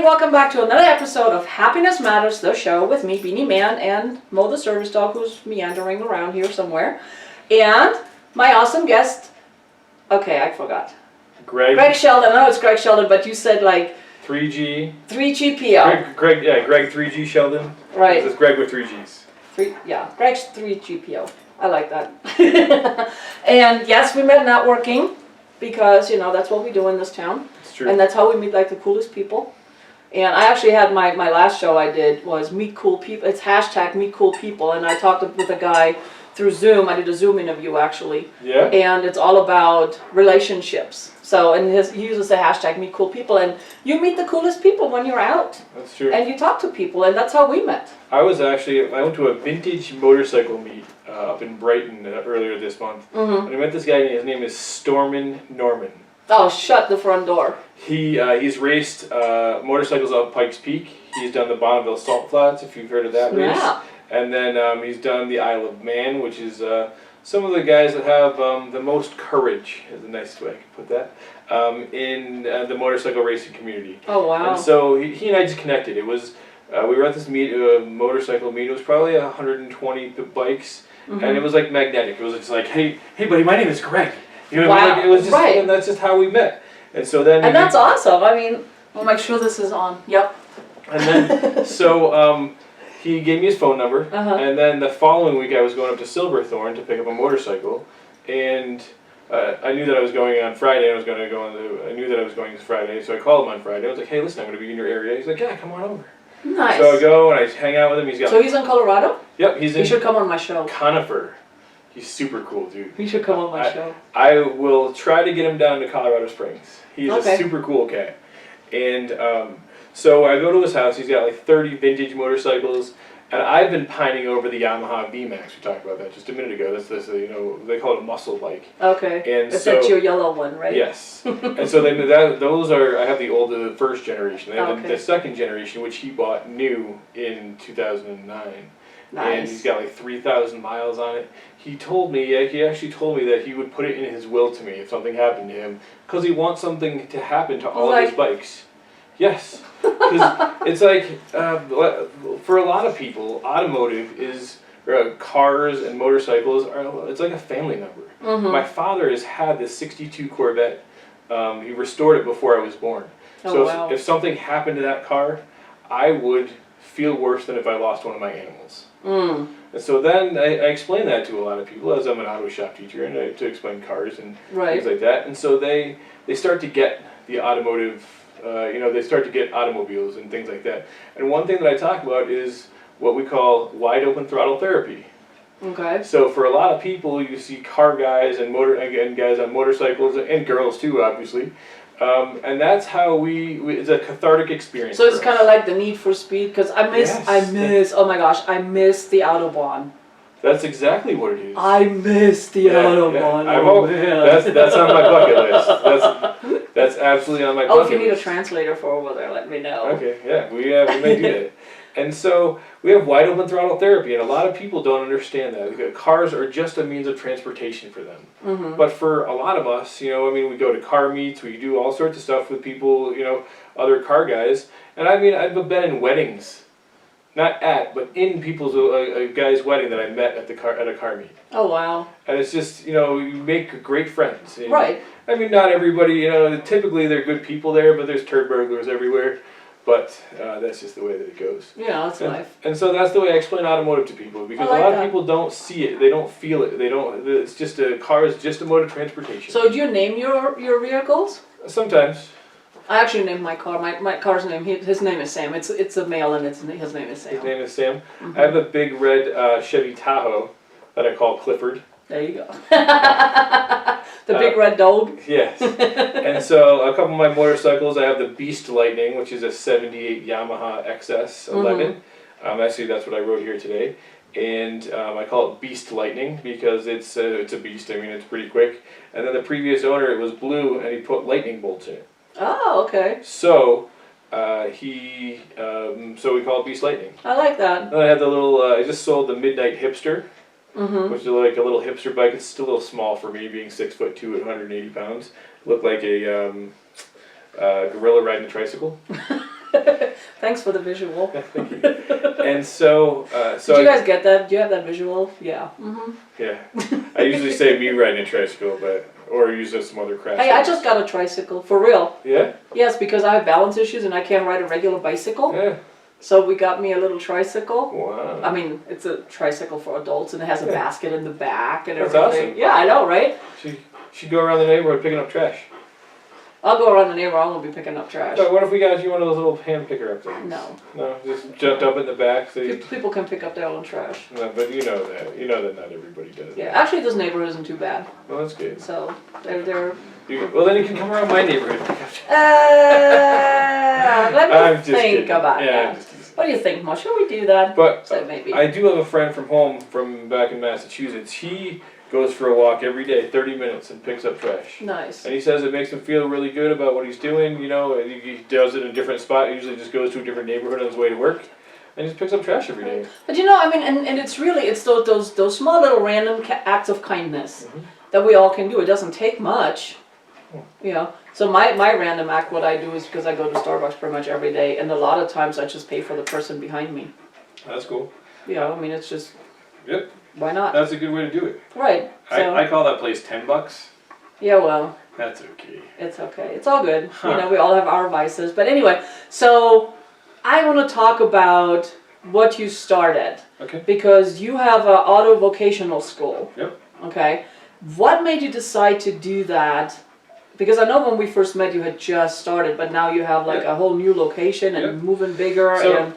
everybody, welcome back to another episode of Happiness Matters, the show with me, Beanie Man, and Mo the service dog, who's meandering around here somewhere. And my awesome guest, okay, I forgot. Greg Sheldon. I know it's Greg Sheldon, but you said like... 3G. 3GPO. Greg 3G Sheldon. Right. This is Greg with 3Gs. Greg's 3GPO. I like that. And yes, we met networking because, you know, that's what we do in this town. It's true. And that's how we meet like the coolest people. And I actually had my last show I did was Meet Cool People. It's hashtag Meet Cool People. And I talked with a guy through Zoom. I did a Zoom interview actually. Yeah. And it's all about relationships. So, and he uses the hashtag Meet Cool People. And you meet the coolest people when you're out. That's true. And you talk to people. And that's how we met. I went to a vintage motorcycle meet up in Brighton earlier this month. Mm-hmm. And I met this guy, his name is Stormin Norman. Oh, shut the front door. He's raced motorcycles up Pikes Peak. He's done the Bonneville Salt Flats, if you've heard of that race. Yeah. And then he's done the Isle of Man, which is some of the guys that have the most courage, is the nicest way I could put that, in the motorcycle racing community. Oh, wow. And so he and I just connected. It was, we were at this motorcycle meet. It was probably 120 bikes, Mm-hmm. and it was like magnetic. It was just like, hey buddy, my name is Greg. You know what Wow. I mean? Like, it was just, right. and that's just how we met. And so then... And that's awesome. I mean, I'll make sure this is on. Yep. And then, so he gave me his phone number, Uh-huh. and then the following week I was going up to Silverthorne to pick up a motorcycle, and I knew that I was going on Friday, and I knew that I was going this Friday, so I called him on Friday. I was like, hey, listen, I'm going to be in your area. He's like, yeah, come on over. Nice. So I go and I hang out with him. So he's in Colorado? Yep, he's in... He should come on my show. Conifer. He's super cool, dude. He should come on my show. I will try to get him down to Colorado Springs. He's okay. a super cool guy. And so I go to his house. He's got like 30 vintage motorcycles. And I've been pining over the Yamaha VMAX. We talked about that just a minute ago. That's this, you know, they call it a muscle bike. Okay. And that's your yellow one, right? Yes. And so those are, I have the first generation. I have the second generation, which he bought new in 2009. Nice. And he's got like 3,000 miles on it. He actually told me that he would put it in his will to me if something happened to him, because he wants something to happen to all of his bikes. Yes. Because it's like, for a lot of people, automotive is, cars and motorcycles, it's like a family member. Mm-hmm. My father has had this 62 Corvette. He restored it before I was born. So if something happened to that car, I would feel worse than if I lost one of my animals. Mm. And so then I explain that to a lot of people, as I'm an auto shop teacher, and to explain cars and things like that. And so they start to get the automotive, they start to get automobiles and things like that. And one thing that I talk about is what we call wide open throttle therapy. Okay. So for a lot of people, you see car guys and guys on motorcycles, and girls too, obviously. And that's how it's a cathartic experience. So it's kind of like the Need for Speed, because I miss, oh my gosh, I miss the Autobahn. That's exactly what it is. I miss the Autobahn. Yeah. Oh, man. That's on my bucket list. That's absolutely on my bucket list. Oh, if you need a translator for over there, let me know. Okay, yeah, we may do that. And so we have wide open throttle therapy, and a lot of people don't understand that. Cars are just a means of transportation for them. Mm-hmm. But for a lot of us, we go to car meets, we do all sorts of stuff with people, other car guys. And I've been in weddings, not at, but in people's a guy's wedding that I met at a car meet. Oh, wow. And it's just, you make great friends. And, right. Not everybody, typically they're good people there, but there's turd burglars everywhere. But that's just the way that it goes. Yeah, that's life. And so that's the way I explain automotive to people, because a lot of people don't see it, they don't feel it, it's just a car is just a mode of transportation. So do you name your vehicles? Sometimes. I actually named my car. My car's name. His name is Sam. It's a male, and his name is Sam. His name is Sam. Mm-hmm. I have a big red Chevy Tahoe that I call Clifford. There you go. The big red dog. Yes. And so a couple of my motorcycles, I have the Beast Lightning, which is a 78 Yamaha XS11. Mm-hmm. Actually, that's what I wrote here today. And I call it Beast Lightning because it's a beast. It's pretty quick. And then the previous owner, it was blue, and he put lightning bolts in it. Oh, okay. So we call it Beast Lightning. I like that. Then I had the little, I just sold the Midnight Hipster, mm-hmm. which is like a little hipster bike. It's still a little small for me, being 6'2" at 180 pounds. Looked like a gorilla riding a tricycle. Thanks for the visual. Thank you. And so, Did you guys get that? Do you have that visual? Yeah. Mm-hmm. Yeah. I usually say me riding a tricycle, or use some other craft. Hey, I just got a tricycle, for real. Yeah? Yes, because I have balance issues and I can't ride a regular bicycle. Yeah. So we got me a little tricycle. Wow. I mean, it's a tricycle for adults and it has a basket in the back and That's everything. awesome. Yeah, I know, right? She go around the neighborhood picking up trash. I'll go around the neighborhood, I'm gonna be picking up trash. So what if we got you one of those little hand picker up things? No. No, just jumped up in the back. So People can pick up their own trash. no, but you know that. You know that not everybody does. Yeah, actually this neighborhood isn't too bad. Well, that's good. So, they're Well, then you can come around my neighborhood and pick up trash. let I'm me just think kidding. about Yeah, I'm that. just teasing. What do you think, Mo? Should we do that? But So maybe. I do have a friend from home, from back in Massachusetts. He goes for a walk every day, 30 minutes, and picks up trash. Nice. And he says it makes him feel really good about what he's doing. You know, he does it in a different spot. He usually just goes to a different neighborhood on his way to work, and just picks up trash every day. But you know, I mean, and it's really, it's those small little random acts of kindness that we all can do. It doesn't take much, you know. So my random act, what I do is, because I go to Starbucks pretty much every day, and a lot of times I just pay for the person behind me. That's cool. You know, I mean, it's just, Yep. why not? That's a good way to do it. Right. So, I call that place $10. yeah, well, That's okay. it's okay. It's all good. Huh. You know, we all have our vices. But anyway, so I want to talk about what you started. Okay. Because you have an auto vocational school. Yep. Okay. What made you decide to do that? Because I know when we first met you had just started, but now you have like a whole new location and Yep. moving bigger. So-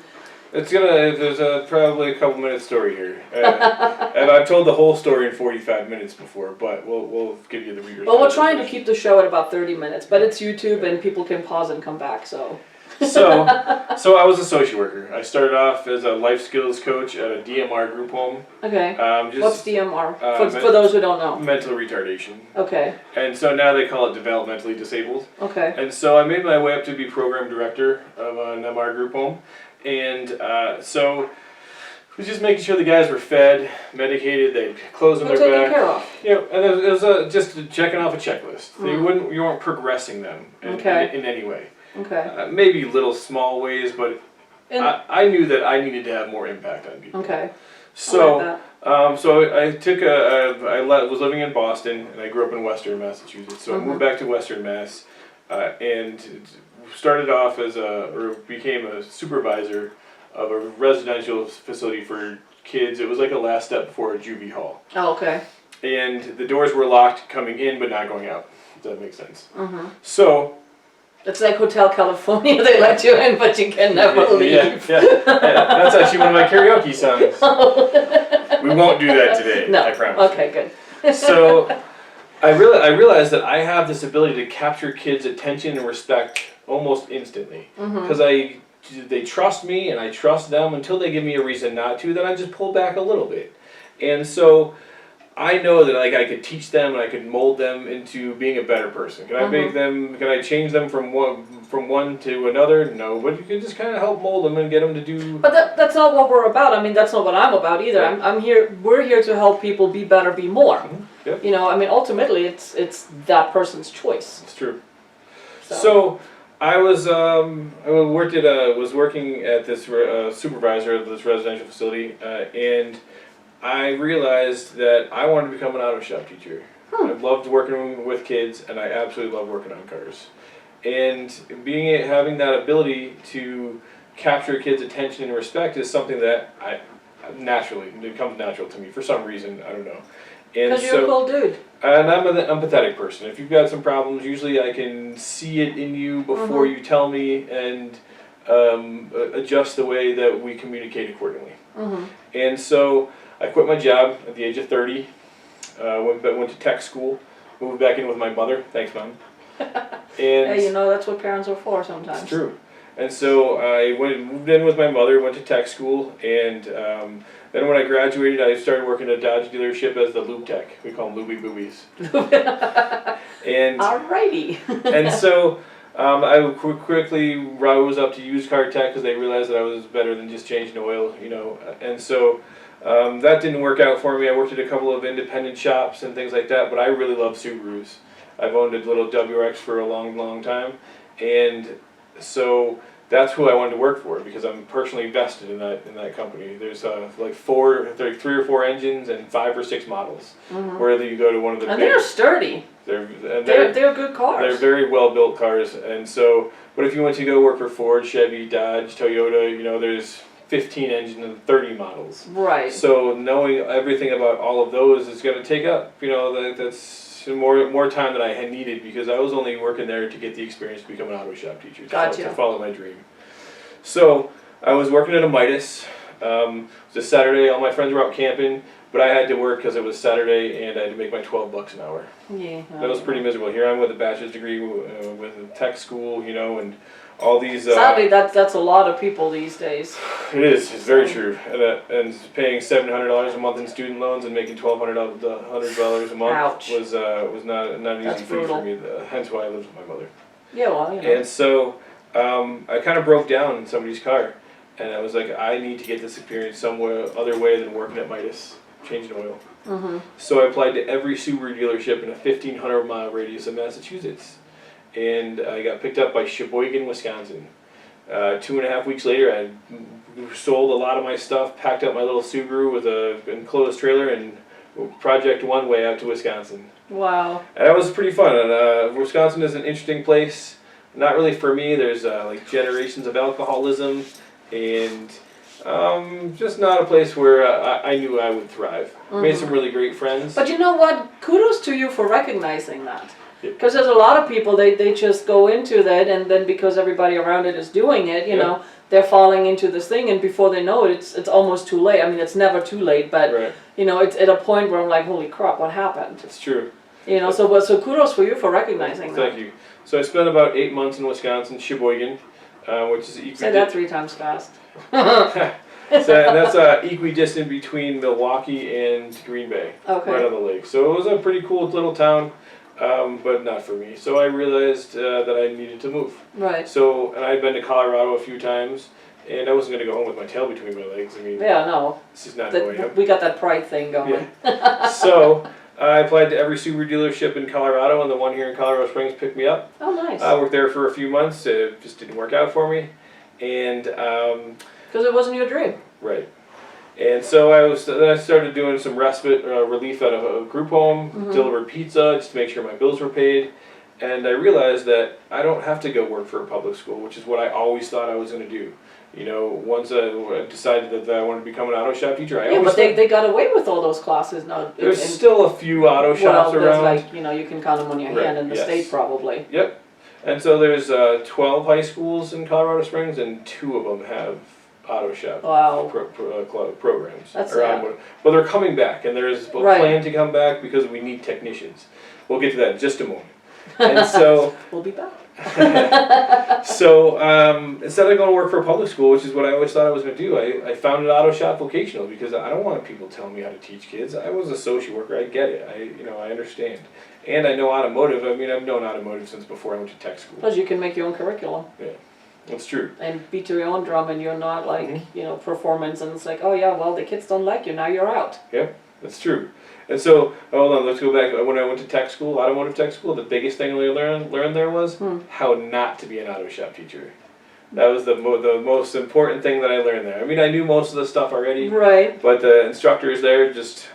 and There's probably a couple minute story here, and I've told the whole story in 45 minutes before, but we'll give you the readers. well, we're trying to keep the show at about 30 minutes, but it's YouTube and people can pause and come back. So So I was a social worker. I started off as a life skills coach at a DMR group home. okay. Just What's DMR uh, for those who don't know? mental retardation, Okay. and so now they call it developmentally disabled. Okay. And so I made my way up to be program director of an MR group home. And so it was just making sure the guys were fed, medicated, they had clothes on We're their taken back. care of. You know, and it was just checking off a checklist. You weren't progressing them Okay. in any way. Okay. Maybe little small ways, but And, I knew that I needed to have more impact on people. okay. I So. like that. So I took was living in Boston, and I grew up in Western Massachusetts. So I moved back to Western Mass, and started off or became a supervisor of a residential facility for kids. It was like a last step before a juvie hall. Oh, okay. And the doors were locked coming in, but not going out. Does that make sense? Mm-hmm. So. It's like Hotel California. They let you in, but you can never leave. Yeah. That's actually one of my karaoke songs. We won't do that today. No. I promise. Okay, good. So I realized that I have this ability to capture kids' attention and respect almost instantly because they trust me and I trust them until they give me a reason not to. Then I just pull back a little bit, and so I know that like I could teach them and I could mold them into being a better person. Can I make them? Can I change them from one to another? No, but you can just kind of help mold them and get them to do. But that's not what we're about. I mean, that's not what I'm about either. I'm here. We're here to help people be better, be more. Yep. You know, I mean, ultimately, it's that person's choice. It's true. So, So I was was working at this supervisor of this residential facility, and I realized that I wanted to become an auto shop teacher. I loved working with kids, and I absolutely love working on cars. And having that ability to capture kids' attention and respect is something that it comes natural to me for some reason. I don't know. And because you're a cool dude. And I'm an empathetic person. If you've got some problems, usually I can see it in you before you tell me and adjust the way that we communicate accordingly. And so I quit my job at the age of 30, went to tech school, moved back in with my mother. Thanks, Mom. And Hey, you know, that's what parents are for sometimes. it's true. And so I moved in with my mother, went to tech school, and then when I graduated, I started working at a Dodge dealership as the lube tech. We call them lubie boobies. And Alrighty. and so I quickly rose up to used car tech because they realized that I was better than just changing oil, you know. And so that didn't work out for me. I worked at a couple of independent shops and things like that, but I really love Subarus. I've owned a little WRX for a long, long time, and so that's who I wanted to work for because I'm personally vested in that company. There's like 3 or 4 engines and 5 or 6 models. Whether you go to one of the and they're sturdy. they're They're good cars. they're very well built cars, and so. But if you went to go work for Ford, Chevy, Dodge, Toyota, you know, there's 15 engines and 30 models. Right. So knowing everything about all of those is going to take up, you know, that's more time than I had needed because I was only working there to get the experience to become an auto shop teacher, Gotcha. to follow my dream. So I was working at a Midas. It was a Saturday. All my friends were out camping, but I had to work because it was Saturday and I had to make my $12 an hour. Yeah. That was pretty miserable. Here I'm with a bachelor's degree with a tech school, you know, and all these. Sadly, that's a lot of people these days. It is. It's very true. And paying $700 a month in student loans and making $1,200 a month Ouch. was not an easy That's thing brutal. for me. Hence why I lived with my mother. Yeah, well, you know. And so I kind of broke down in somebody's car, and I was like, I need to get this experience somewhere other way than working at Midas, changing oil. So I applied to every Subaru dealership in a 1,500-mile radius of Massachusetts, and I got picked up by Sheboygan, Wisconsin. 2.5 weeks later, I sold a lot of my stuff, packed up my little Subaru with an enclosed trailer, and Project One way out to Wisconsin. Wow. And that was pretty fun. And Wisconsin is an interesting place. Not really for me. There's like generations of alcoholism, and just not a place where I knew I would thrive. Made some really great friends. But you know what? Kudos to you for recognizing that. Yeah. Because there's a lot of people, they just go into that, and then because everybody around it is doing it, you Yeah. know, they're falling into this thing, and before they know it, it's almost too late. I mean, it's never too late, but, Right. you know, it's at a point where I'm like, holy crap, what happened? It's true. You know, so kudos for you for recognizing that. Thank you. So I spent about 8 months in Wisconsin, Sheboygan, which is Say that 3 times fast. that's equidistant between Milwaukee and Green Bay, Okay. right on the lake. So it was a pretty cool little town, but not for me. So I realized that I needed to move. Right. So, and I'd been to Colorado a few times, and I wasn't going to go home with my tail between my legs. I mean, Yeah, no. this is not going up. We got that pride thing going. Yeah. So I applied to every Subaru dealership in Colorado, and the one here in Colorado Springs picked me up. Oh, nice. I worked there for a few months. It just didn't work out for me, and Because it wasn't your dream. right. And so then I started doing some respite relief at a group home, delivered pizza just to make sure my bills were paid. And I realized that I don't have to go work for a public school, which is what I always thought I was going to do. You know, once I decided that I wanted to become an auto shop teacher, Yeah, but they got away with all those classes now. There's still a few auto shops there's around. like, you know, you can count them on your Right, hand in the yes. state probably. Yep. And so there's 12 high schools in Colorado Springs, and 2 of them have auto shop Wow. programs. That's Or sad. automotive. But they're coming back, and there's a Right. plan to come back because we need technicians. We'll get to that in just a moment. And so, We'll be back. instead of going to work for a public school, which is what I always thought I was going to do, I founded Auto Shop Vocational because I don't want people telling me how to teach kids. I was a social worker. I get it. I understand. And I know automotive. I mean, I've known automotive since before I went to tech school. Plus you can make your own curriculum That's true. and beat to your own drum, and you're not like, Mm-hmm. you know, performance, and it's like, oh yeah, well, the kids don't like you, now you're out. Yep, that's true. And so, hold on, let's go back. When I went to tech school, automotive tech school, the biggest thing I learned there was how not to be an auto shop teacher. That was the most important thing that I learned there. I mean, I knew most of the stuff already, Right. but the instructors there just,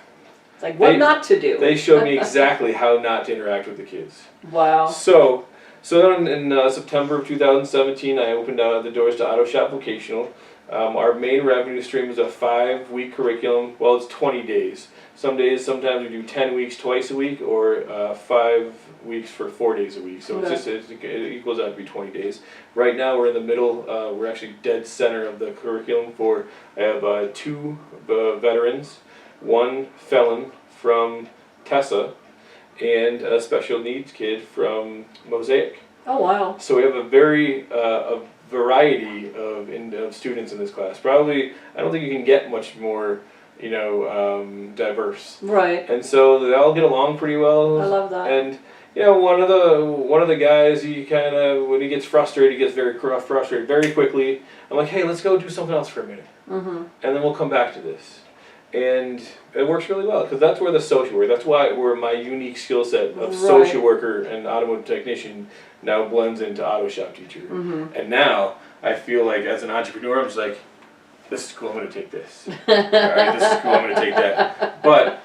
It's like what not to do. they showed me exactly how not to interact with the kids. Wow. So then in September of 2017, I opened the doors to Auto Shop Vocational. Our main revenue stream is a 5-week curriculum. Well, it's 20 days. Sometimes we do 10 weeks twice a week, or 5 weeks for 4 days a week. So Okay. it equals out to be 20 days. Right now we're in the middle. We're actually dead center of the curriculum. I have 2 veterans, 1 felon from Tessa, and a special needs kid from Mosaic. Oh wow. So we have a variety of students in this class. Probably, I don't think you can get much more, diverse. Right. And so they all get along pretty well. I love that. And one of the guys, he kind of, when he gets frustrated, he gets very frustrated very quickly. I'm like, hey, let's go do something else for a minute, and then we'll come back to this. And it works really well because that's where the social work. That's where my unique skill set of social worker and automotive technician now blends into auto shop teacher. And now I feel like as an entrepreneur, I'm just like, this is cool, I'm gonna take this. Alright, this is cool, I'm gonna take that. But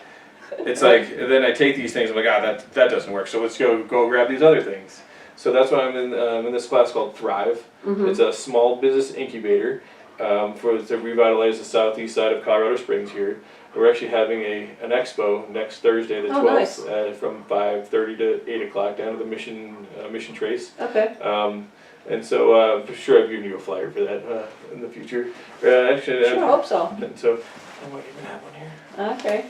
it's like, and then I take these things, I'm like, that doesn't work, so let's go grab these other things. So that's why I'm in this class called Thrive. It's a small business incubator to revitalize the southeast side of Colorado Springs here. We're actually having an expo next Thursday, the 12th, nice. from 5:30 to 8 o'clock down to the Mission Trace. Okay. And so for sure I've given you a flyer for that in the future. Actually, Sure, hope so. and so I might even have one here. Okay.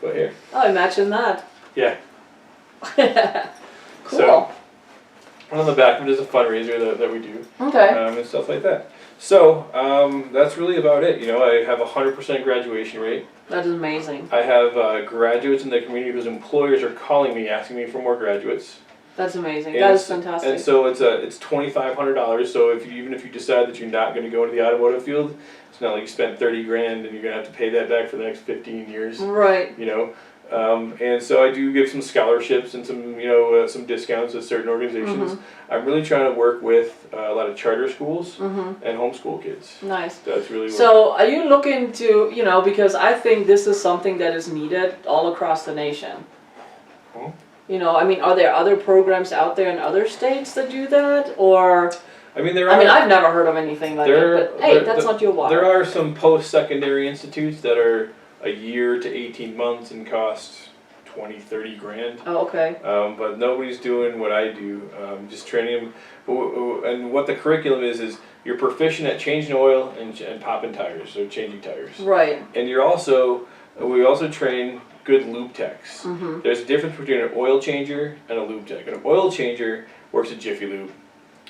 But here. Oh, imagine that. Yeah. Cool. So, on the back of it is a fundraiser that we do. Okay. And stuff like that. So, that's really about it. You know, I have a 100% graduation rate. That is amazing. I have graduates in the community whose employers are calling me asking me for more graduates. That's amazing. And That is fantastic. And so it's $2,500. So even if you decide that you're not going to go into the automotive field, it's not like you spent 30 grand and you're going to have to pay that back for the next 15 years. Right. You know, and so I do give some scholarships and some some discounts to certain organizations. I'm really trying to work with a lot of charter schools and homeschool kids. Nice. That's really So are you looking to, because I think this is something that is needed all across the nation. I mean, are there other programs out there in other states that do that, or? I mean, I've never heard of anything like it, but hey, that's not your water. There are some post-secondary institutes that are a year to 18 months and cost 20, 30 grand. Oh, okay. But nobody's doing what I do, just training them. And what the curriculum is you're proficient at changing oil and popping tires, or changing tires. Right. And we also train good lube techs. There's a difference between an oil changer and a lube tech. An oil changer works at Jiffy Lube.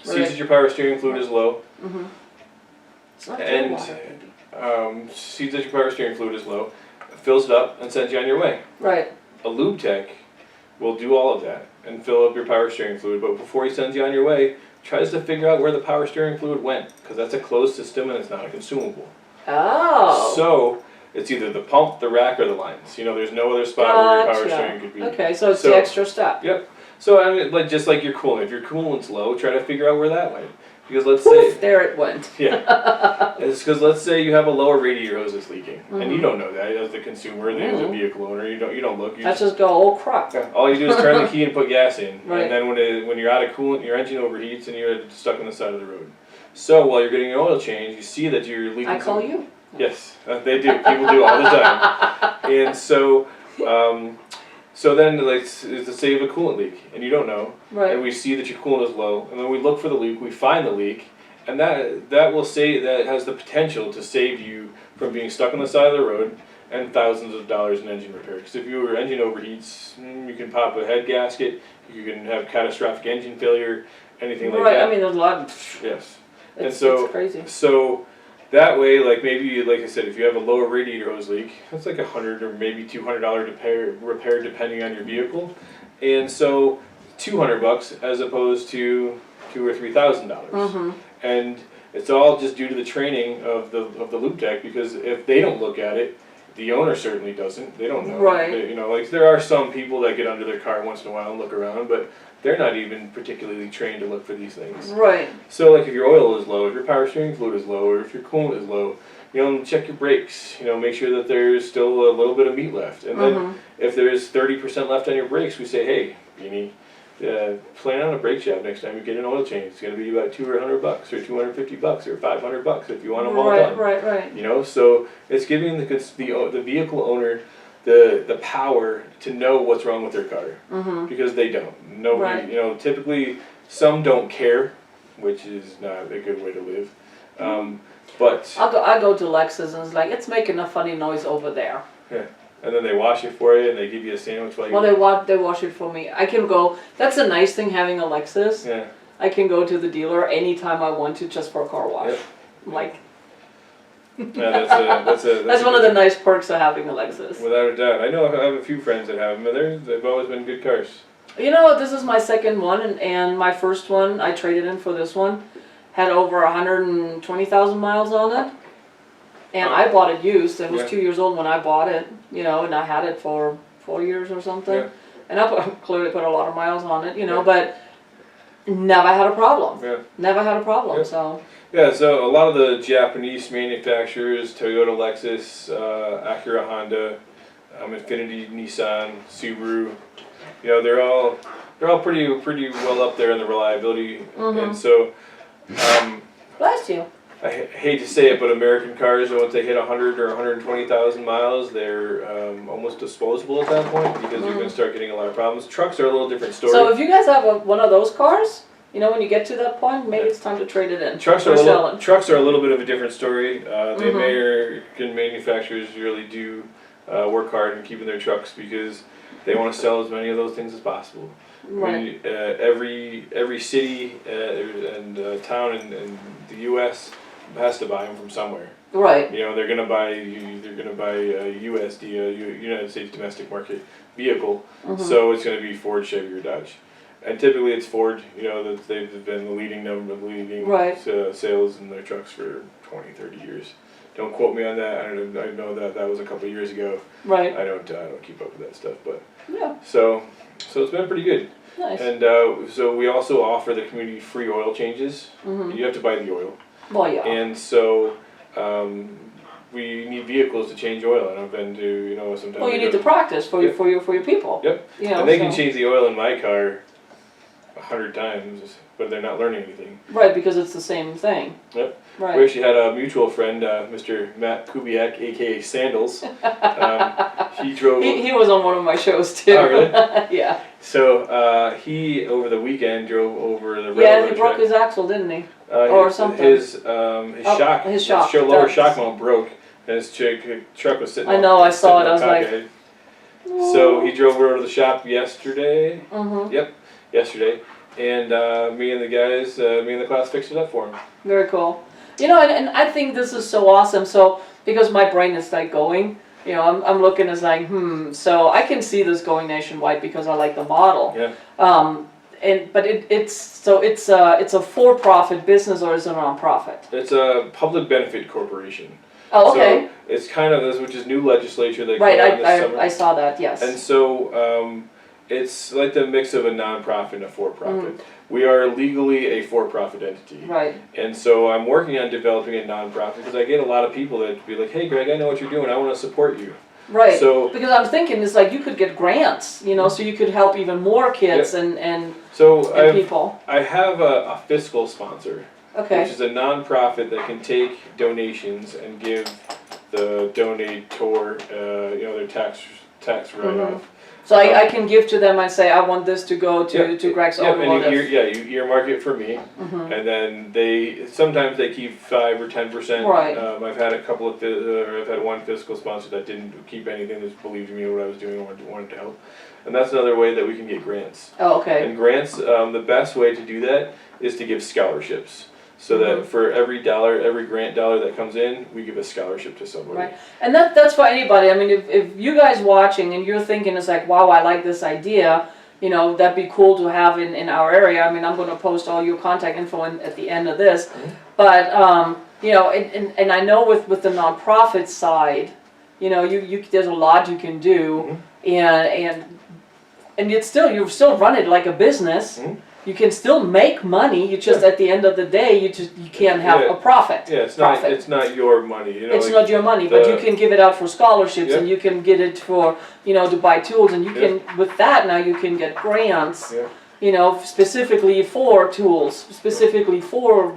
Sees that your power steering fluid is low. It's not your water. Sees that your power steering fluid is low, fills it up, and sends you on your way. Right. A lube tech will do all of that and fill up your power steering fluid, but before he sends you on your way, tries to figure out where the power steering fluid went, because that's a closed system and it's not a consumable. Oh. So it's either the pump, the rack, or the lines. There's no other spot where your power steering could be. Okay, so it's the extra step. Yep. So I mean, just like your coolant. If your coolant's low, try to figure out where that went. Because let's say there it went. Yeah. It's because let's say you have a lower radiator hose that's leaking, and you don't know that as the consumer, as the vehicle owner. You don't look. You just go, oh crap. All you do is turn the key and put gas in, right. And then when you're out of coolant, your engine overheats and you're stuck on the side of the road. So while you're getting an oil change, you see that you're leaking. I call you. Yes, they do. People do all the time. And so, so then it's to save a coolant leak, and you don't know. Right. And we see that your coolant is low, and then we look for the leak. We find the leak, and that has the potential to save you from being stuck on the side of the road and thousands of dollars in engine repair. Because if your engine overheats, you can pop a head gasket. You can have catastrophic engine failure, anything like that. Right. I mean, there's a lot. Yes. It's crazy. So. That way, maybe, like I said, if you have a lower radiator hose leak, that's like $100 or maybe $200 repair depending on your vehicle, and so $200 as opposed to $2,000 or $3,000, and it's all just due to the training of the lube tech, because if they don't look at it, the owner certainly doesn't. They don't know. Right. There are some people that get under their car once in a while and look around, but they're not even particularly trained to look for these things. Right. So if your oil is low, if your power steering fluid is low, or if your coolant is low, check your brakes. Make sure that there's still a little bit of meat left. And then if there's 30% left on your brakes, we say, hey, Beanie, plan on a brake job next time you get an oil change. It's going to be about $200 or $250 or $500 if you want them all done. Right. So it's giving the vehicle owner the power to know what's wrong with their car, because they don't. Nobody, typically some don't care, which is not a good way to live. But I go to Lexus and it's like, it's making a funny noise over there. Yeah. And then they wash it for you and they give you a sandwich while you they wash it for me. I can go. That's a nice thing having a Lexus. Yeah. I can go to the dealer anytime I want to just for a car wash. Yep. I'm like. Yeah, that's one of the nice perks of having a Lexus. Without a doubt. I know I have a few friends that have them, and they've always been good cars. This is my second one, and my first one I traded in for this one. Had over 120,000 miles on it. And I bought it used. It was 2 years old when I bought it, and I had it for 4 years or something. Yeah. And I clearly put a lot of miles on it, but never had a problem. Yeah. Never had a problem. Yeah. So Yeah, so a lot of the Japanese manufacturers, Toyota, Lexus, Acura, Honda, Infiniti, Nissan, Subaru, you know, they're all pretty well up there in the reliability, and so bless you. I hate to say it, but American cars, once they hit 100 or 120,000 miles, they're almost disposable at that point because you're going to start getting a lot of problems. Trucks are a little different story. So if you guys have one of those cars, you know, when you get to that point, maybe it's time to trade it in. Trucks are a little bit of a different story. The American manufacturers really do work hard in keeping their trucks because they want to sell as many of those things as possible. Right. I mean, every city and town in the U.S. has to buy them from somewhere. Right. You know, they're gonna buy a USD, United States domestic market vehicle, so it's gonna be Ford, Chevy, or Dodge, and typically it's Ford. You know, that they've been the leading sales in their trucks for 20, 30 years. Don't quote me on that. I know that was a couple of years ago. Right. I don't keep up with that stuff, but yeah. So it's been pretty good. Nice. And so we also offer the community free oil changes. You have to buy the oil. Well, yeah. And so we need vehicles to change oil, and I've been to, you know, sometimes. Well, you need to practice for your people. Yep. You know, and they can change the oil in my car 100 times, but they're not learning anything. Right, because it's the same thing. Yep. Right. We actually had a mutual friend, Mr. Matt Kubiak, aka Sandals. He drove. He was on one of my shows too. Oh, really? Yeah. So he over the weekend drove over the railroad. Yeah, he broke his axle, didn't he? Or something. His shock. His shock. Lower shock mount broke, and his truck was sitting. I know. I saw it. I was like. So he drove over to the shop yesterday. Mm-hmm. Yep, yesterday, and me and the class fixed it up for him. Very cool. You know, and I think this is so awesome. So because my brain is like going, you know, I'm looking as like, so I can see this going nationwide because I like the model. Yeah. But it's a for-profit business or is it a non-profit? It's a public benefit corporation. Oh, okay. So it's kind of this, which is new legislature that right. came out this summer. I saw that. Yes. And so it's like the mix of a non-profit and a for-profit. We are legally a for-profit entity. Right. And so I'm working on developing a non-profit because I get a lot of people that be like, "Hey, Greg, I know what you're doing. I want to support you." Right. So because I'm thinking it's like you could get grants, you know, so you could help even more kids and people. I have a fiscal sponsor, Okay. which is a non-profit that can take donations and give the donator, their tax write-off. So I can give to them and say I want this to go to Greg's Automotive. And you earmark it for me, and then sometimes they keep 5 or 10%. Right. I've had I've had one fiscal sponsor that didn't keep anything, that believed in me what I was doing and wanted to help, and that's another way that we can get grants. Oh, okay. And grants, the best way to do that is to give scholarships. So that for every grant dollar that comes in, we give a scholarship to somebody. Right, and that's for anybody. I mean, if you guys watching and you're thinking it's like, wow, I like this idea, you know, that'd be cool to have in our area. I mean, I'm going to post all your contact info at the end of this. But, you know, and I know with the nonprofit side, you know, there's a lot you can do, and you still run it like a business. You can still make money. You just at the end of the day, you can't have a profit. Yeah, it's not your money. You know, it's not your money, but you can give it out for scholarships, and you can get it for to buy tools, and you can with that now you can get grants. Yeah. You know, specifically for tools, specifically for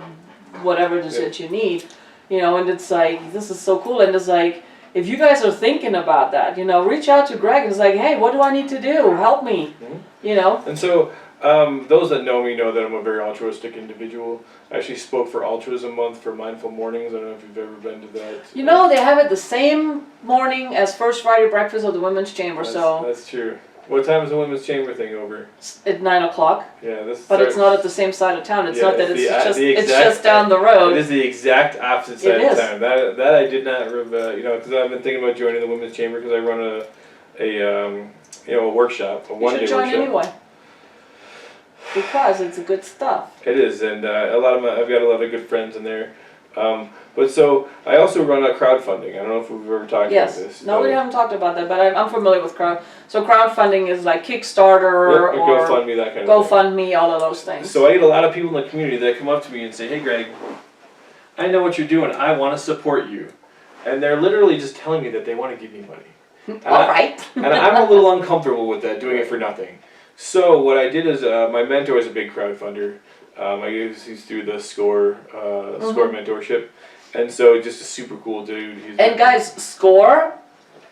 whatever it is that you need. You know, and it's like this is so cool, and it's like if you guys are thinking about that, you know, reach out to Greg and it's like, hey, what do I need to do? Help me. You know. And so. Those that know me know that I'm a very altruistic individual. I actually spoke for Altruism Month for Mindful Mornings. I don't know if you've ever been to that. You know, they have it the same morning as First Friday breakfast of the Women's Chamber. That's true. What time is the Women's Chamber thing over? At 9 o'clock. Yeah, but it's not at the same side of town. It's not that it's just down the It road. is the exact opposite side of town. That I did not, because I've been thinking about joining the Women's Chamber because I run a workshop, a one-day workshop. You should join anyway. Because it's good stuff. It is, and I've got a lot of good friends in there. But so I also run a crowdfunding. I don't know if we've ever talked about this. Yes. No, we haven't talked about that, but I'm familiar with So crowdfunding is like Kickstarter Yep, or GoFundMe, that kind of thing. GoFundMe, all of those things. So I get a lot of people in the community that come up to me and say, "Hey, Greg, I know what you're doing. I want to support you," and they're literally just telling me that they want to give me money. All right. And I'm a little uncomfortable with that, doing it for nothing. So what I did is, my mentor is a big crowdfunder. He's through the SCORE mentorship, and so just a super cool dude. And guys, SCORE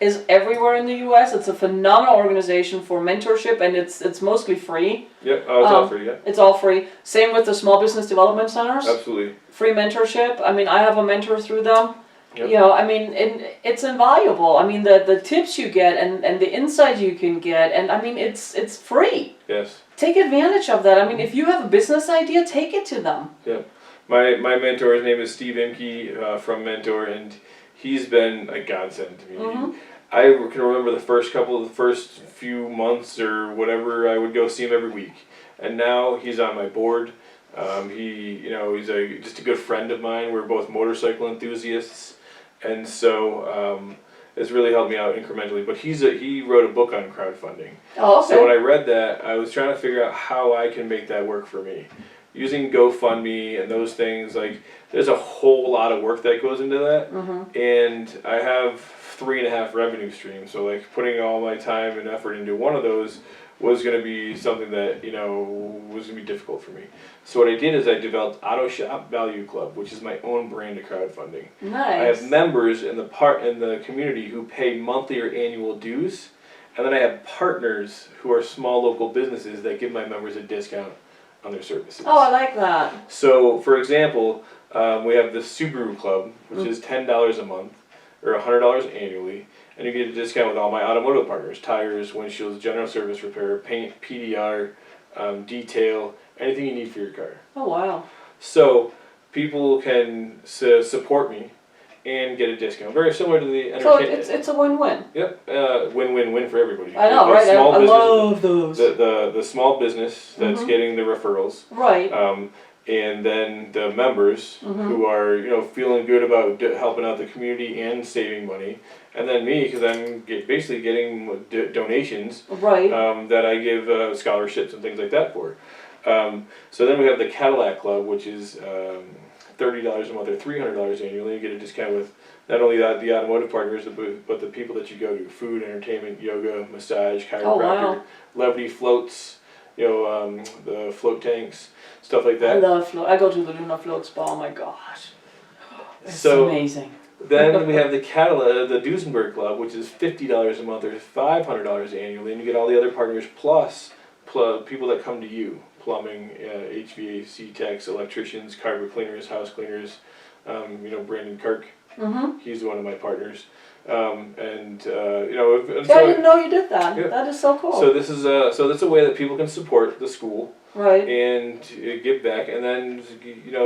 is everywhere in the U.S. It's a phenomenal organization for mentorship, and it's mostly free. Yep, it's all free. Yeah, it's all free. Same with the small business development centers. Absolutely. Free mentorship. I mean, I have a mentor through them. Yep. You know, I mean, it's invaluable. I mean, the tips you get and the insight you can get, and I mean, it's free. Yes. Take advantage of that. I mean, if you have a business idea, take it to them. Yeah. My mentor, his name is Steve Imke from Mentor, and he's been a godsend to me. Mm-hmm. I can remember the first few months or whatever, I would go see him every week, and now he's on my board. He's just a good friend of mine. We're both motorcycle enthusiasts, and so it's really helped me out incrementally. But he wrote a book on crowdfunding. Oh, okay. So when I read that, I was trying to figure out how I can make that work for me. Using GoFundMe and those things, like, there's a whole lot of work that goes into that, and I have 3.5 revenue streams. So like putting all my time and effort into one of those was going to be something that was going to be difficult for me. So what I did is I developed Auto Shop Value Club, which is my own brand of crowdfunding. Nice. I have members in the community who pay monthly or annual dues, and then I have partners who are small local businesses that give my members a discount on their services. Oh, I like that. So, for example, we have the Subaru Club, which is $10 a month or $100 annually, and you get a discount with all my automotive partners: tires, windshields, general service repair, paint, PDR, detail, anything you need for your car. Oh, wow. So people can support me and get a discount, very similar to the entertainment. So it's a win-win. Yep, win-win-win for everybody. I know, right? I love those. The small business that's getting the referrals. Right. And then the members who are feeling good about helping out the community and saving money, and then me, because I'm basically getting donations. Right. That I give scholarships and things like that for. So then we have the Cadillac Club, which is $30 a month or $300 annually. You get a discount with not only the automotive partners, but the people that you go to: food, entertainment, yoga, massage, chiropractor, levity floats, the float tanks, stuff like that. I love float. I go to the Luna Float Spa. Oh my gosh, it's amazing. Then we have the Duesenberg Club, which is $50 a month or $500 annually, and you get all the other partners plus people that come to you: plumbing, HVAC techs, electricians, carpet cleaners, house cleaners. Brandon Kirk. He's one of my partners. I didn't know you did that. Yeah. That is so cool. So this is that's a way that people can support the school, right? And give back, and then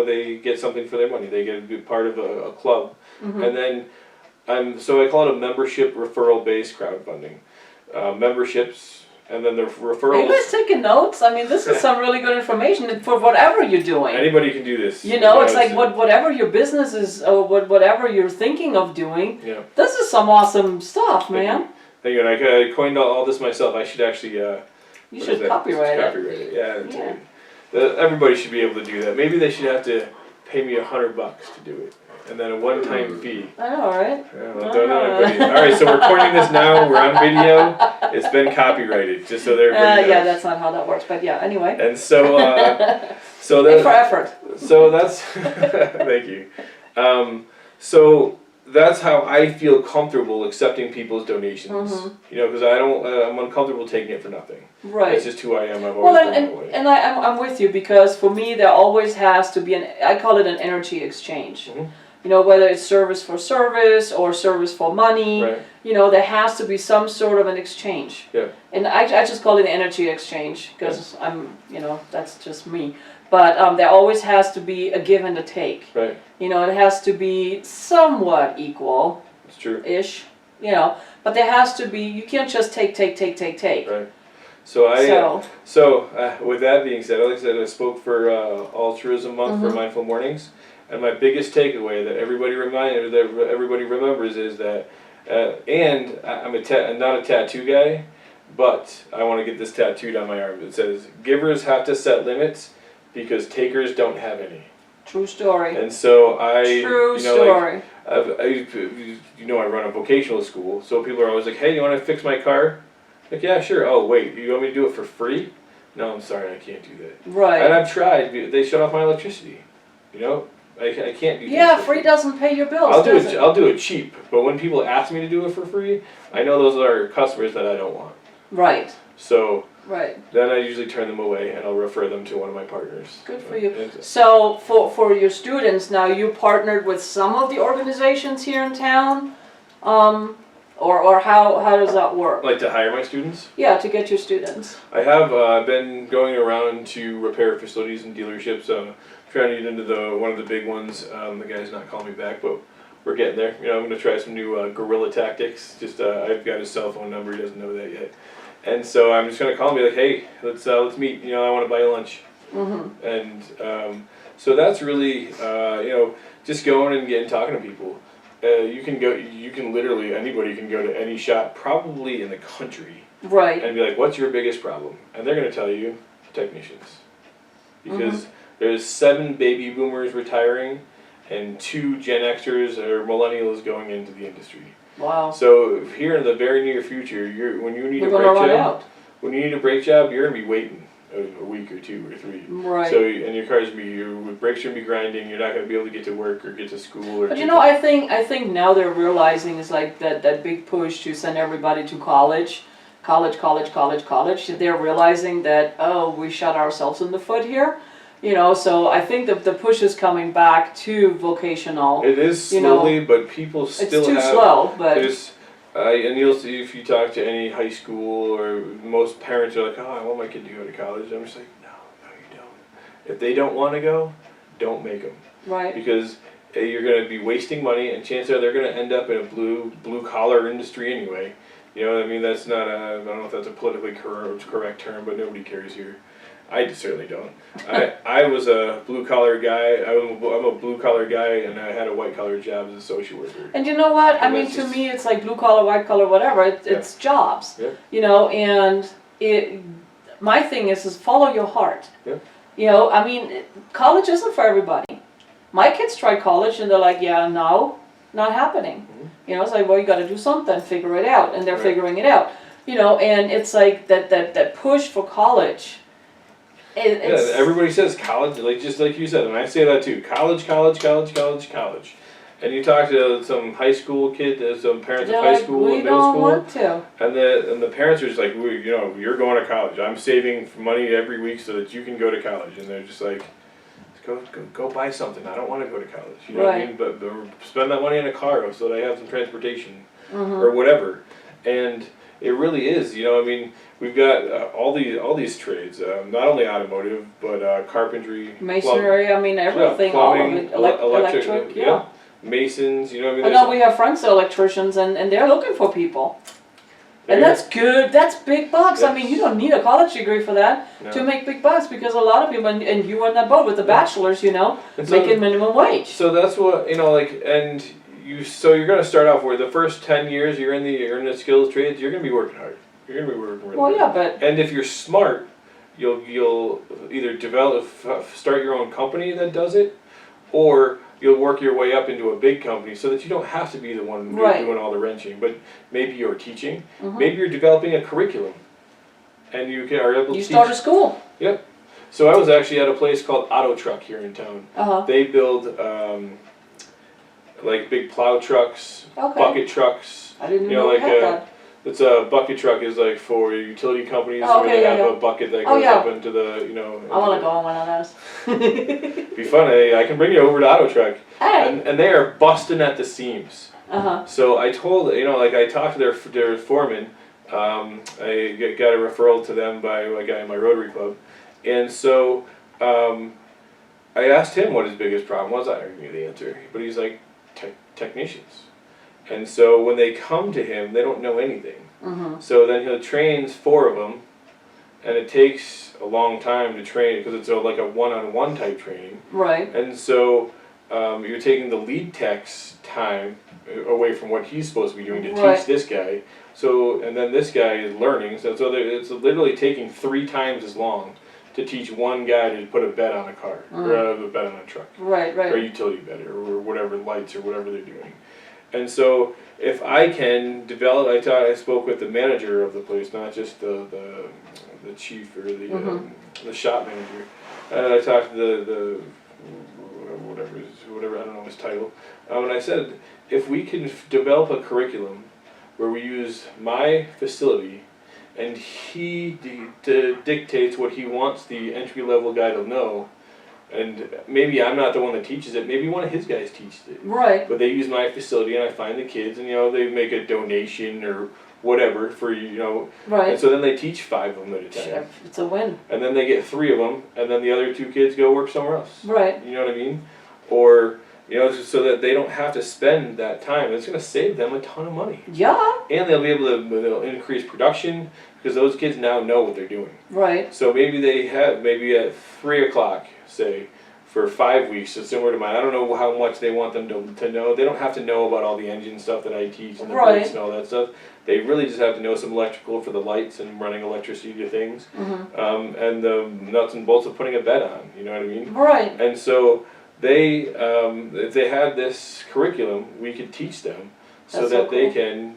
they get something for their money. They get to be part of a club, and then so I call it a membership referral based crowdfunding. Memberships. And then the referrals. Are you guys taking notes? I mean, this is some really good information for whatever you're doing. Anybody can do this. It's like whatever your business is, or whatever you're thinking of doing. Yeah. This is some awesome stuff, man. Thank you. And I coined all this myself. I should actually. You should copyright it. Copyright it. Yeah. Everybody should be able to do that. Maybe they should have to pay me $100 to do it. And then a one-time fee. I know, right? Yeah, all right, so we're recording this now. We're on video. It's been copyrighted, just so everybody knows. Yeah, that's not how that works. But yeah, anyway. And so, Pay for effort. So that's thank you. So that's how I feel comfortable accepting people's donations. Because I'm uncomfortable taking it for nothing. Right. It's just who I am. I've always been that way. And I'm with you, because for me there always has to be I call it an energy exchange. Whether it's service for service or service for money, right. There has to be some sort of an exchange. Yeah. And I just call it an energy exchange, because that's just me. But there always has to be a give and a take. Right. It has to be somewhat equal. It's true. Ish. But there has to be. You can't just take. Right. So with that being said, like I said, I spoke for Altruism Month for Mindful Mornings, And my biggest takeaway that everybody remembers is that, I'm not a tattoo guy, but I want to get this tattooed on my arm. It says, "Givers have to set limits because takers don't have any." True story. And so True story. I run a vocational school, so people are always like, "Hey, you want to fix my car?" Like, yeah, sure. Oh, wait, you want me to do it for free? No, I'm sorry, I can't do that. Right. And I've tried. They shut off my electricity. You know, I can't do. Yeah, things free doesn't pay your bills. I'll do it cheap, but when people ask me to do it for free, I know those are customers that I don't want. Right. So. Right. Then I usually turn them away and I'll refer them to one of my partners. Good for you. So for your students now, you partnered with some of the organizations here in town, or how does that work? Like to hire my students? Yeah, to get your students. I have been going around to repair facilities and dealerships. Trying to get into one of the big ones. The guy's not calling me back, but we're getting there. You know, I'm going to try some new guerrilla tactics. Just I've got his cell phone number. He doesn't know that yet. And so I'm just gonna call him and be like, hey, let's meet. You know, I want to buy you lunch. Mm-hmm. And so that's really just going and talking to people. You can literally anybody can go to any shop probably in the country. Right. And be like, what's your biggest problem? And they're gonna tell you technicians, because there's 7 baby boomers retiring, and 2 Gen Xers or millennials going into the industry. Wow. So here in the very near future, when you need a brake job, you're gonna be waiting a week or 2 or 3. Right. So and your brakes are gonna be grinding. You're not gonna be able to get to work or get to school. But I think now they're realizing is like that big push to send everybody to college. They're realizing that we shot ourselves in the foot here. So I think the push is coming back to vocational. It is slowly, but people still have. It's too slow, but. And you'll see if you talk to any high school, or most parents are like, "Oh, I want my kid to go to college." I'm just like, no, you don't. If they don't want to go, don't make them. Right. Because you're going to be wasting money, and chances are they're going to end up in a blue collar industry anyway. You know what I mean? That's not I don't know if that's a politically correct term, but nobody cares here. I certainly don't. I was a blue collar guy. I'm a blue collar guy, and I had a white collar job as a social worker. And you know what? I mean, to me, it's like blue collar, white collar, whatever. It's jobs. Yeah. And my thing is follow your heart. Yeah. I mean, college isn't for everybody. My kids tried college, and they're like, yeah, no, not happening. Mm-hmm. It's like, well, you got to do something, figure it out, and they're figuring it out. And it's like that push for college. Everybody says college, just like you said, and I say that too. College. And you talk to some high school kid, some parents of high school and middle school, want to. and the parents are just like, you're going to college. I'm saving money every week so that you can go to college, and they're just like, go buy something. I don't want to go to college. You know what I mean? But spend that money on a car so that I have some transportation or whatever. And it really is. I mean, we've got all these trades, not only automotive, but carpentry, masonry. Everything, plumbing, all of it, electric. Yeah. Masons. I mean, I know we have friends that are electricians, and they're looking for people. And that's good. That's big bucks. I mean, you don't need a college degree for that to make big bucks, because a lot of people, and you were in that boat with the bachelors, making minimum wage. So that's what and. So you're going to start off where the first 10 years you're in the skills trades, you're going to be working hard. You're going to be working really hard. Yeah, but and if you're smart, you'll either start your own company that does it, or you'll work your way up into a big company so that you don't have to be the one doing all the wrenching. But maybe you're teaching, maybe you're developing a curriculum, and are able to teach. Start a school. Yep. So I was actually at a place called Auto Truck here in town. They build like big plow trucks, bucket trucks. I didn't know like that. It's a bucket truck is like for utility companies where they have a bucket that goes up into the I want to go on one of those. Be fun. I can bring you over to Auto Truck. Hey. And they are busting at the seams. So I told I talked to their foreman. I got a referral to them by a guy in my Rotary Club, and so I asked him what his biggest problem was. I didn't give me the answer, but he's like, technicians. And so when they come to him, they don't know anything. So then he trains 4 of them, and it takes a long time to train because it's like a one-on-one type training. Right. And so you're taking the lead tech's time away from what he's supposed to be doing to Right. teach this guy. So, and then this guy is learning. So it's literally taking 3 times as long to teach one guy to put a bed on a car, or a bed on a truck, Right, or a right. utility bed, or whatever, lights, or whatever they're doing. And so, if I can develop, I spoke with the manager of the place, not just the chief or the shop manager. I talked to the whatever I don't know his title, and I said, if we can develop a curriculum where we use my facility, and he dictates what he wants the entry level guy to know, and maybe I'm not the one that teaches it, maybe one of his guys teaches it. Right. But they use my facility, and I find the kids, and they make a donation or whatever for and Right. so then they teach 5 of them at a time, It's a win. and then they get 3 of them, and then the other 2 kids go work somewhere else. Right. You know what I mean? Or so that they don't have to spend that time. It's going to save them a ton of money, Yeah. and they'll be able to they'll increase production because those kids now know what they're doing. Right. So maybe they have at 3:00, say, for 5 weeks, so similar to mine. I don't know how much they want them to know. They don't have to know about all the engine stuff that I teach and the Right. brakes and all that stuff. They really just have to know some electrical for the lights and running electricity to things, and the nuts and bolts of putting a bed on. You know what I mean? Right. And so they, if they had this curriculum, we could teach them so That's that so they cool. can,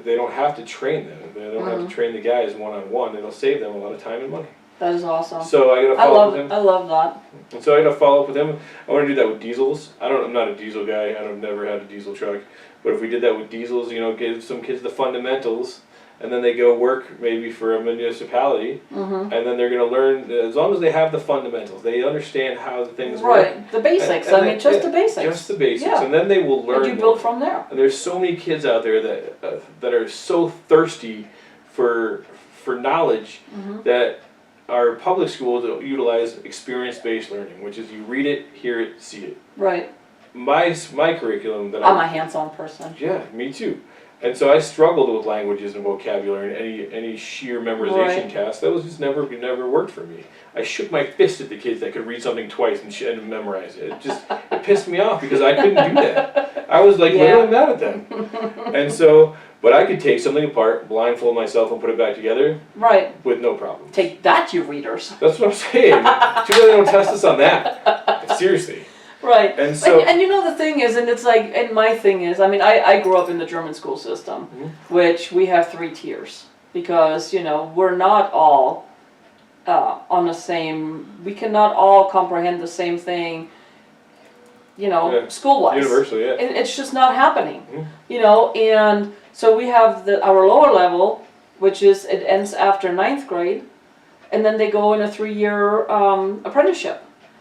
they don't have to train them. They don't have to train the guys one-on-one. It'll save them a lot of time and money. That is awesome. So I gotta I follow up with him. love that. And so I gotta follow up with him. I wanna do that with diesels. I'm not a diesel guy. I've never had a diesel truck. But if we did that with diesels, give some kids the fundamentals, and then they go work maybe for a municipality, and then they're gonna learn, as long as they have the fundamentals, they understand how the things work. Right. The basics. And I mean, just the basics. Just the basics, Yeah. and then they will learn. And you build from there. And there's so many kids out there that are so thirsty for knowledge that our public schools utilize experience-based learning, which is you read it, hear it, see it. Right. My curriculum that I'm a hands-on person. yeah, me too. And so I struggled with languages and vocabulary and any sheer memorization Right. task. That was just never worked for me. I shook my fist at the kids that could read something twice and memorize it. It pissed me off because I couldn't do that. I was like literally mad at them. And so, but I could take something apart, blindfold myself, and put it back together Right. with no problem. Take that, you readers. That's what I'm saying. Too bad they don't test us on that. Seriously. Right. And so, and the thing is, and it's like, and my thing is, I mean, I grew up in the German school system, which we have 3 tiers, because, we're not all on the same, we cannot all comprehend the same thing, school-wise. universally, yeah. It's just not happening, and so we have our lower level, which is, it ends after 9th grade, and then they go in a 3-year apprenticeship.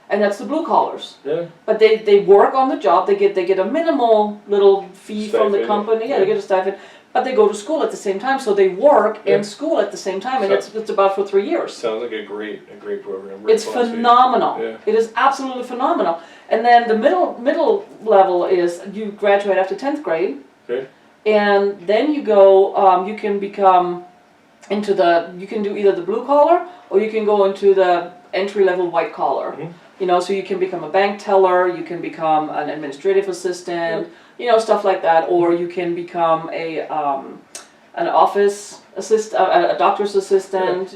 And that's the blue collars. Yeah. But they work on the job. They get a minimal little fee from the Stipend, company. Yeah, yeah. they get a stipend. But they go to school at the same time, so they work and school at the same time, and So- it's about for 3 years. Sounds like a great program. Great It's philosophy. phenomenal. Yeah. It is absolutely phenomenal. And then the middle level is you graduate after 10th grade, Okay. and then you go. You can become you can do either the blue collar or you can go into the entry level white collar. So you can become a bank teller, you can become an administrative assistant, stuff like that, or you can become an office assistant, a doctor's assistant,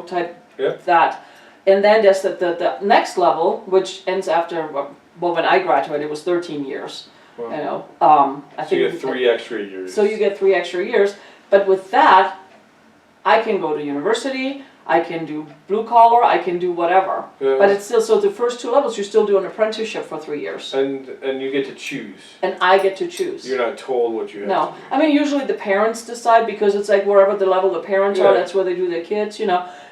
type that. And then there's the next level, which ends after, when I graduated, it was 13 years. Wow. I So think you get 3 extra years. So you get 3 extra years, but with that, I can go to university, I can do blue collar, I can do whatever. Yeah. But it's still, so the first 2 levels, you still do an apprenticeship for 3 years. And you get to choose. And I get to choose. You're not told what you have No. to do. I mean, usually the parents decide, because it's like wherever the level the parents are, Yeah. that's where they do their kids,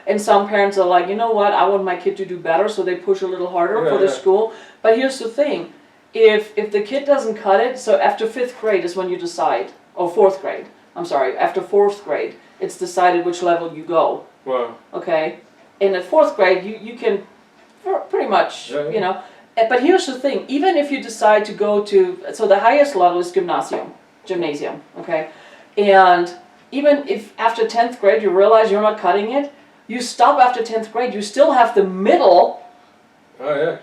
And some parents are like, you know what, I want my kid to do better, so they push a little harder for the Yeah. school. But here's the thing, if the kid doesn't cut it, so after 5th grade is when you decide, or 4th grade, I'm sorry, after 4th grade, it's decided which level you go, Wow. okay? In the 4th grade, you can pretty much, Yeah. But here's the thing, even if you decide to go to, so the highest level is gymnasium, okay? And even if after 10th grade you realize you're not cutting it, you stop after 10th grade, you still have the middle Oh yeah.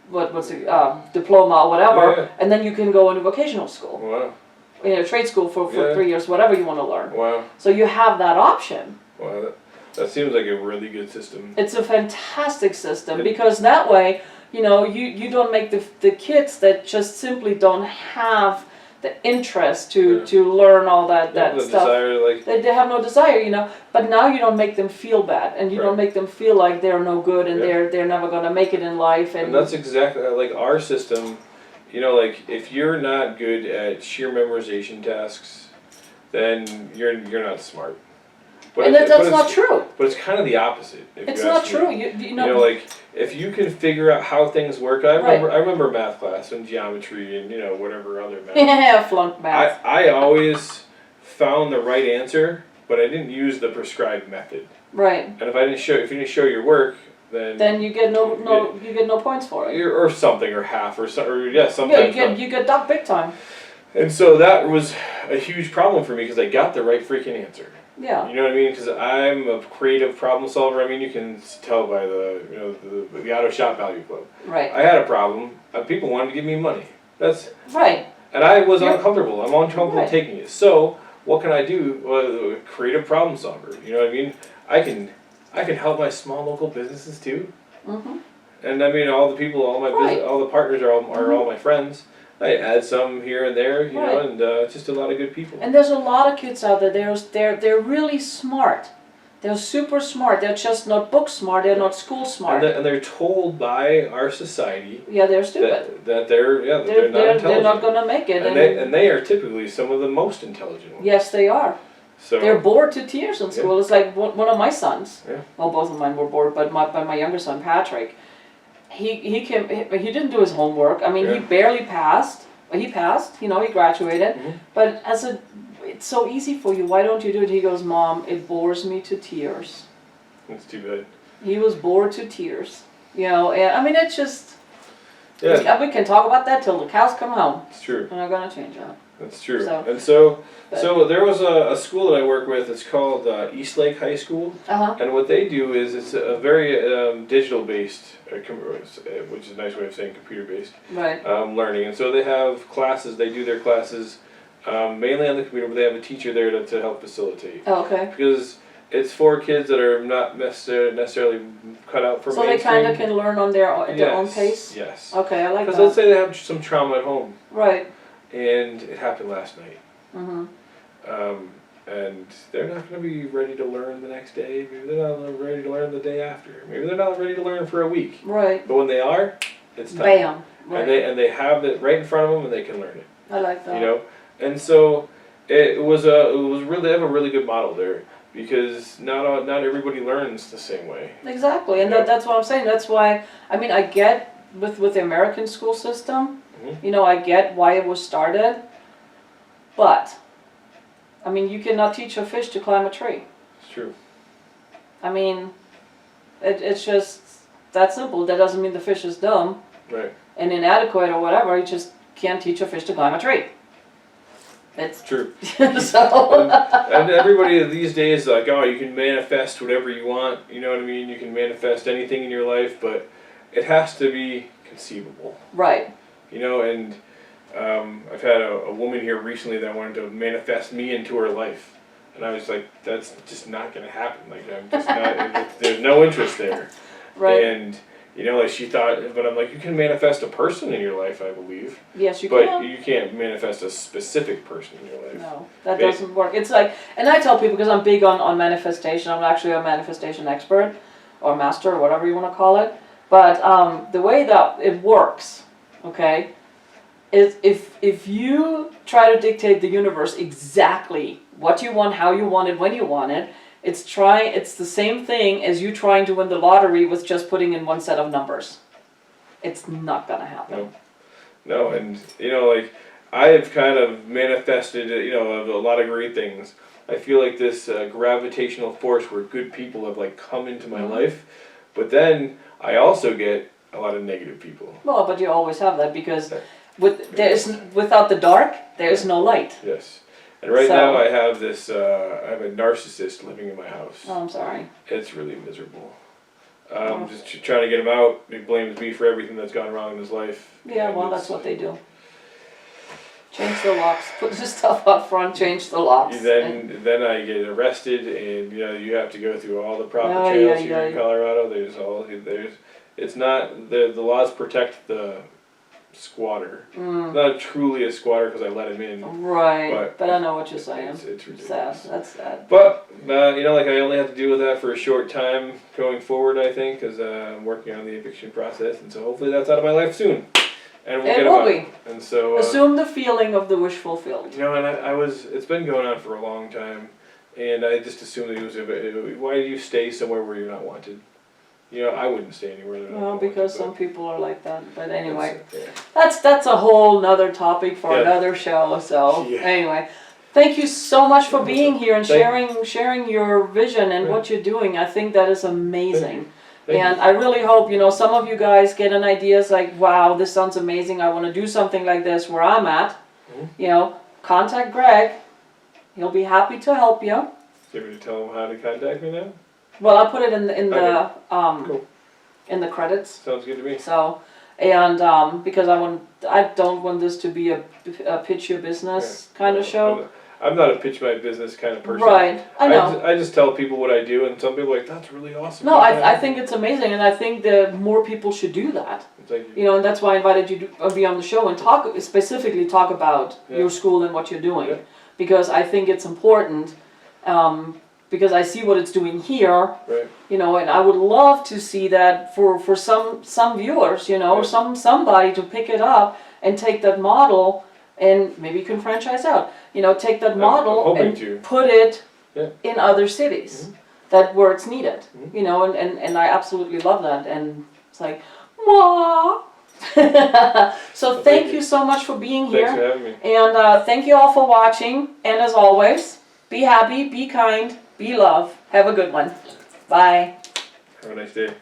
what's it, diploma or whatever, Yeah. and then you can go into vocational school, Wow. trade school for Yeah. 3 years, whatever you want to learn. Wow. So you have that option. Wow. That seems like a really good system. It's a fantastic system And- because that way, you don't make the kids that just simply don't have the interest to learn all that The stuff. desire, like, They have no desire, but now you don't make them feel bad, and you don't Right. make them feel like they're no good and Yeah. they're never gonna make it in life. and that's exactly like our system. Like if you're not good at sheer memorization tasks, then you're not smart. But and that's not true. But it's kind of the opposite. If It's you not ask me. true. You know, Like if you can figure out how things work. I Right. remember math class and geometry and whatever other math. yeah, flunk math. I always found the right answer, but I didn't use the prescribed method. Right. And if you didn't show your work, then You get no points for it. or something or half or something. Yeah, Sometimes. you get ducked big time. And so that was a huge problem for me because I got the right freaking answer. Yeah. You know what I mean? Because I'm a creative problem solver. I mean, you can tell by the auto shop value club. Right. I had a problem. People wanted to give me money. Right. And I was You're- uncomfortable. I'm uncomfortable Right. taking it. So what can I do? Well, creative problem solver. You know what I mean? I can help my small local businesses too. Mhm. And I mean, all the people, all my Right. all the partners are all my friends. I add some here and there, you know, Right. and just a lot of good people. And there's a lot of kids out there. They're really smart. They're super smart. They're just not book smart. They're not school smart. And they're told by our society Yeah, they're stupid. that they're not intelligent. They're not gonna make it. and they are typically some of the most intelligent ones. Yes, they are. So They're bored to tears in school. It's like one of my sons. Yeah. Well, both of mine were bored, but my younger son Patrick, he didn't do his homework. I mean, he Yeah. barely passed. He passed. He graduated. Mhm. But it's so easy for you. Why don't you do it? He goes, Mom, it bores me to tears. it's too bad. He was bored to tears. And I mean, it's just. Yeah, We can talk about that till the cows come home. it's true. I'm not gonna change that. That's true. So- And so but- there was a school that I work with. It's called Eastlake High School. Uh-huh. And what they do is it's a very digital based, which is a nice way of saying computer based Right. learning. And so they have classes. They do their classes mainly on the computer, but they have a teacher there to help facilitate. Oh, okay. Because it's for kids that are not necessarily cut out for So they mainstream. kind of can learn on their own pace. Yes. Okay, I like Because that. let's say they have some trauma at home, Right. and it happened last night. Mhm. And they're not going to be ready to learn the next day. Maybe they're not ready to learn the day after. Maybe they're not ready to learn for a week. Right. But when they are, it's time. Bam. Right. And they have it right in front of them, and they can learn it. I like that. And so it was really they have a really good model there because not everybody learns the same way. Exactly, and Yeah. that's what I'm saying. That's why I mean I get with the American school system. Mhm. I get why it was started, but I mean you cannot teach a fish to climb a tree. It's true. I mean, it's just that simple. That doesn't mean the fish is dumb Right. and inadequate or whatever. You just can't teach a fish to climb a tree. It's True. so. And everybody these days is like, oh, you can manifest whatever you want. You know what I mean? You can manifest anything in your life, but it has to be conceivable. Right. And I've had a woman here recently that wanted to manifest me into her life. And I was like, that's just not going to happen. Like, I'm just not, there's no interest there. Right. And, like she thought, but I'm like, you can manifest a person in your life, I believe. Yes, you But can. you can't manifest a specific person in your life. No, that Maybe. doesn't work. It's like, and I tell people because I'm big on manifestation. I'm actually a manifestation expert or master or whatever you want to call it. But the way that it works, okay, is if you try to dictate the universe exactly what you want, how you want it, when you want it, it's the same thing as you trying to win the lottery with just putting in one set of numbers. It's not gonna happen. No, and like I have kind of manifested, of a lot of great things. I feel like this gravitational force where good people have like come into my life, but then I also get a lot of negative people. Well, but you always have that because without the dark, there is no light. Yes, and right So- now I have this. I have a narcissist living in my house. Oh, I'm sorry. It's really miserable. Just trying to get him out. He blames me for everything that's gone wrong in his life. Yeah, And well, it's- that's what they do. Change the locks, put the stuff up front, change the locks. Then I get arrested, and you have to go through all the proper Oh, channels yeah, here in yeah. Colorado. It's not the laws protect the squatter. Mm, It's not truly a squatter because I let him in. right, but I know what you're It's saying. ridiculous. Sad, that's sad. But like I only have to deal with that for a short time going forward. I think because I'm working on the eviction process, and so hopefully that's out of my life soon, and we'll It get him will out. be. And so Assume the feeling of the wish fulfilled. and it's been going on for a long time, and I just assumed that why do you stay somewhere where you're not wanted? I wouldn't stay anywhere that I'm not Well, wanted. because but some people are like that, but anyway. that's- That's a whole nother topic for Yeah. another show, so, Yeah. anyway. Thank you so much for being here and Thank- sharing your vision and Yeah. what you're doing. I think that is amazing. Thank And you. I really hope, some of you guys get an idea, it's like, wow, this sounds amazing, I wanna do something like this where I'm at. Mhm. Contact Greg, he'll be happy to help you. Do you want me to tell them how to contact me now? Well, I'll put it in the, Cool. in the credits. Sounds good to me. So, and because I don't want this to be a pitch your business kind of show. I'm not a pitch my business kind of person. Right, I know. I just tell people what I do, and some people are like, that's really awesome. No, I think it's amazing, and I think that more people should do that. Thank you. And that's why I invited you to be on the show and specifically talk about Yeah. your school and what you're doing. Yeah. Because I think it's important, because I see what it's doing here, Right. and I would love to see that for some viewers, Yeah. somebody to pick it up and take that model, and maybe you can franchise out, take that I'm model hoping and to. put it Yeah. in other cities, where it's needed, and I absolutely love that, and it's like, wah. So thank you so much for being Thanks here, for having me. and thank you all for watching, and as always, be happy, be kind, be love, have a good one, bye. Have a nice day.